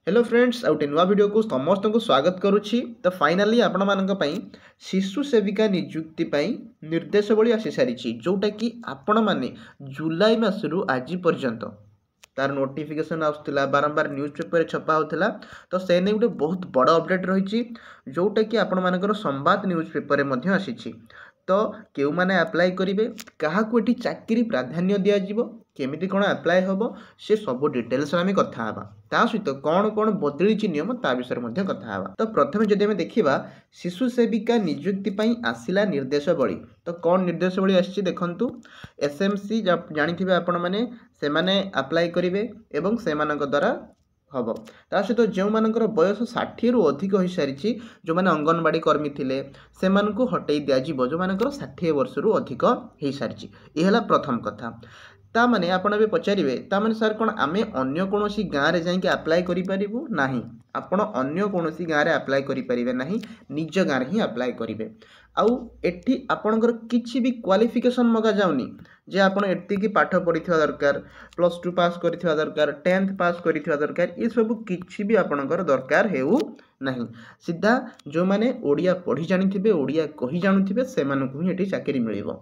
Hello friends आउटे नुआ video को समस्त को स्वागत करुच्ची। तो फाइनाली आपण मानक पई शिशु सेविका नियुक्ति पई निर्देशावली आसी सारी जोटा कि आपण माने जुलाई मासरू आज पर्यंत तार नोटिफिकेशन आसुला बारंबार न्यूज पेपर छपा होता। तो से नहीं गोटे बहुत बड़ अपडेट रही जोटा कि आपण मानकर संवाद न्यूज पेपर में आसी। तो क्यों मैंने अप्लाई करेंगे क्या चाकरी प्राधान्य दिज्व केमी कौन अप्लाई हम से सब डिटेल्स आम कथा ता सहित कौन कौन बदली नियम ता विषय में कथा। तो प्रथम जदि आम देखा शिशु सेविका नियुक्ति आसला निर्देशावली। तो कौन निर्देशावली आसी देखु एसएमसी जानी आपण मैंने से अप्लाई करेंगे एवं से द्वारा हम ता सहित जो मानकर बयस 60 रु अधिक हो सारी जो मैंने अंगनवाड़ी कर्मी थे से हटई दिज्व जो मानकर 60 वर्ष रु अधिक हो सारी। यह प्रथम कथा। ता माने आपण भी पचारे ता माने सर कौन आम अन्य कौन गाँव में जाकि अप्लाई करूँ ना आपण अन्य कौन गाँव में अप्लाई करेंगे ना निज गाँव में ही अप्लाई करेंगे। आउ एठी आपणकर किसी भी क्वालिफिकेशन मगा जाऊनी जे आपण एतिकी पाठ पढ़ी दरकार +2 पास करिथिबा दरकार 10th पास करिथिबा दरकार ये सब किसी भी आपणकर दरकार हेउ नहीं। सीधा जो माने ओडिया पढ़ी जानिथिबे ओडिया कहि जानुथिबे सेमानकु ही एठी चाकरी मिलिबो।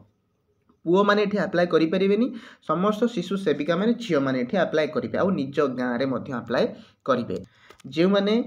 पुओ माने एठी अप्लाई करि परिबेनी समस्त शिशु सेविका माने झियो माने एठी अप्लाई करिबे आउ निज गाँव में मध्य अप्लाई करिबे। जे माने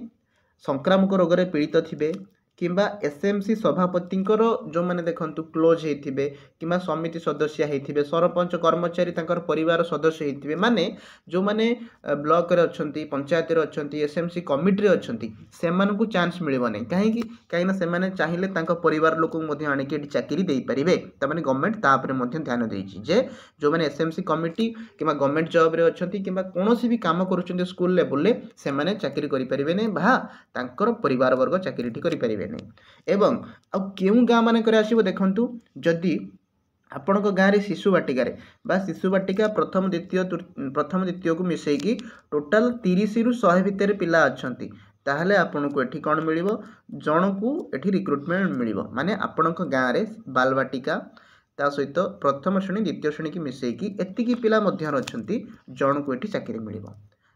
संक्रामक रोग रे पीड़ित थिबे किंबा एसएमसी सभापति जो मैंने देखु क्लोज होते कि समिति सदस्य होते सरपंच कर्मचारी तंकर परिवार सदस्य होते माने जो मैंने ब्लॉक रे अच्छी पंचायत रे अच्छी एसएमसी कमिटी रे अच्छी से चांस मिलना नहीं कहीं से चाहिए परिवार लोक आणिक चाकरी दे पारे तमें गवर्नमेंट तापर ध्यान देती जे जो मैंने एसएमसी कमिटी कि गवर्नमेंट जॉब रे अच्छी कि कौन भी काम कर स्कूल लेवल से चाकरी करेंगे नहीं तांकर परिवार वर्ग चाकरी करेंगे नहीं। एवं आ क्यों गाँव मानक आसो देखु जदि आपण गाँव में शिशु बाटिका शिशु बाटिका प्रथम द्वितीय को मिसेकी टोटाल 30 रु 100 भितर पिला अच्छा ताहले आपन को एठी कौन मिल जन को एठी रिक्रुटमेंट मिल माने आपण गाँव में बाल बाटिका ता सहित प्रथम श्रेणी द्वितीय श्रेणी की मिसेकी एतिकी पिला मध्य अच्छा जन को एठी चाकरी मिल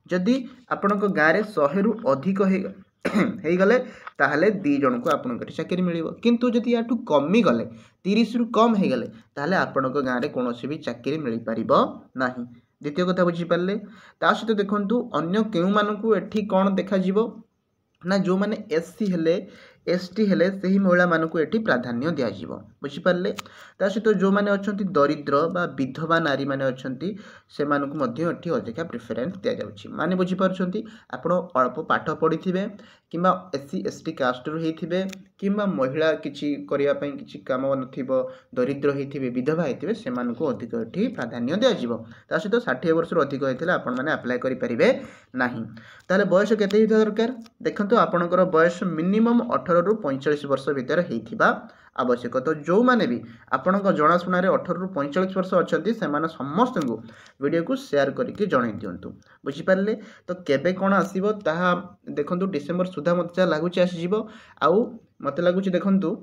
जदि आपण गाँव में 100 रु अधिक हो गले ताहले 2 जन को आपन चाकरी मिल किंतु जदि याठू कमी गले 30 रु कम हो गले ताहले आपण गाँव में कौन भी चाकरी मिल पार ना। द्वितीय कथा बुझीपारे ता सहित देखु अन्य क्यों मानू एठी कौन देखा ना जो मैंने एससी हेले एसटी हेले से ही महिला मानक एठी प्राधान्य दिज्व बुझीपारे ता सहित जो मैंने अच्छा दरिद्र बा विधवा नारी मैंने अच्छा से एठी अधिका प्रिफरेन्स दि जाउछि माने बुझीपारुछंती आपण अल्प पाठ पढ़ी किंबा एससी एसटी कास्ट रु हेथिबे किंबा महिला किछि करिया पई किछि काम नथिबो दरिद्र हेथिबे विधवा हेथिबे से मानक अधिक एठी प्राधान्य दिज्व ता सहित 60 वर्ष रु अधिक हेथिले आपण माने अप्लाई करि परिबे नाही। ताले बयस केते हिता दरकार देखंतु आपणकर बयस मिनिमम 18 रु 45 वर्ष भितर हेथिबा आवश्यक। तो जो माने भी आपण जनाशुना 18 रु 45 वर्ष अच्छा से समस्त को वीडियो को शेयर करके जन दिंतु बुझीपारे। तो केबे कौन आसो ताहा देखंतु डिसेम्बर सुधा मत लगुच आसीजिवो आउ मत लगुच देखंतु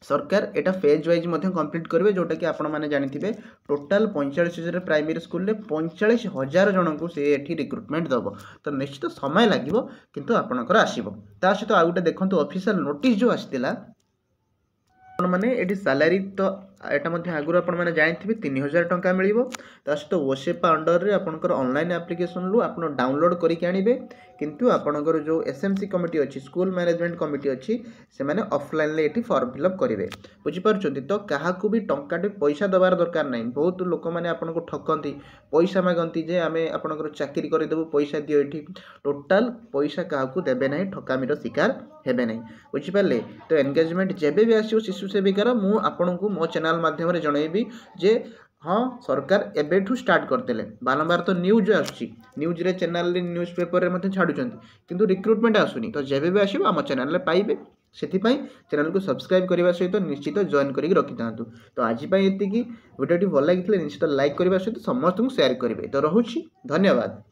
सरकार एटा फेज वाइज कंप्लीट करेंगे जोटा कि आपण मैंने जानी टोटाल 45,000 प्राइमरी स्कूल में 45,000 जन को से एठी रिक्रुटमेंट दब। तो निश्चित समय लगे किंतु आपणकर आसो ता सहित आउ गोटे देखो ऑफिशियल नोटिस जो आसाला मैंने ये सैलरी तो यहाँ आगुरी आपने जानते 3,000 टंका मिल सहित ओसेपा अंडर रे आपनकर ऑनलाइन एप्लिकेशन रु आप डाउनलोड करके आनिबे किंतु आपनकर जो एसएमसी कमिटी अच्छी स्कूल मैनेजमेंट कमिटी अच्छी से मैंने ऑफलाइन ले एठी फॉर्म फिलअप करेंगे बुझीपारुछंती। तो क्या भी टंकाटे पैसा दबार दरकार नहीं बहुत लोक मैंने आपको ठकती पैसा मागती जे आम आपनकर चाकरी करदेबू पैसा दियो एठी टोटाल पैसा क्या देवे ना ठकामीर शिकार हेबे नहीं बुझीपारे। तो एंगेजमेंट जेबे भी आसो शिशु सेविकार मु आपनकु मो चैनल माध्यम रे जनइबी जे हाँ सरकार एबेठू स्टार्ट करते बारंबार तो न्यूज आसूज रे चैनल न्यूज पेपर रे मते छाडुचंती किंतु रिक्रुटमेंट आसुनी। तो जेबे भी आसीबो आम चैनल रे पाइबे सेथिपाई चैनल को सब्सक्राइब करने सहित निश्चित जॉइन करके रखि थांतु। तो आज एतिकी वीडियो भल लगी निश्चित लाइक करने सहित समस्त को शेयर करेंगे। तो रहुछि धन्यवाद।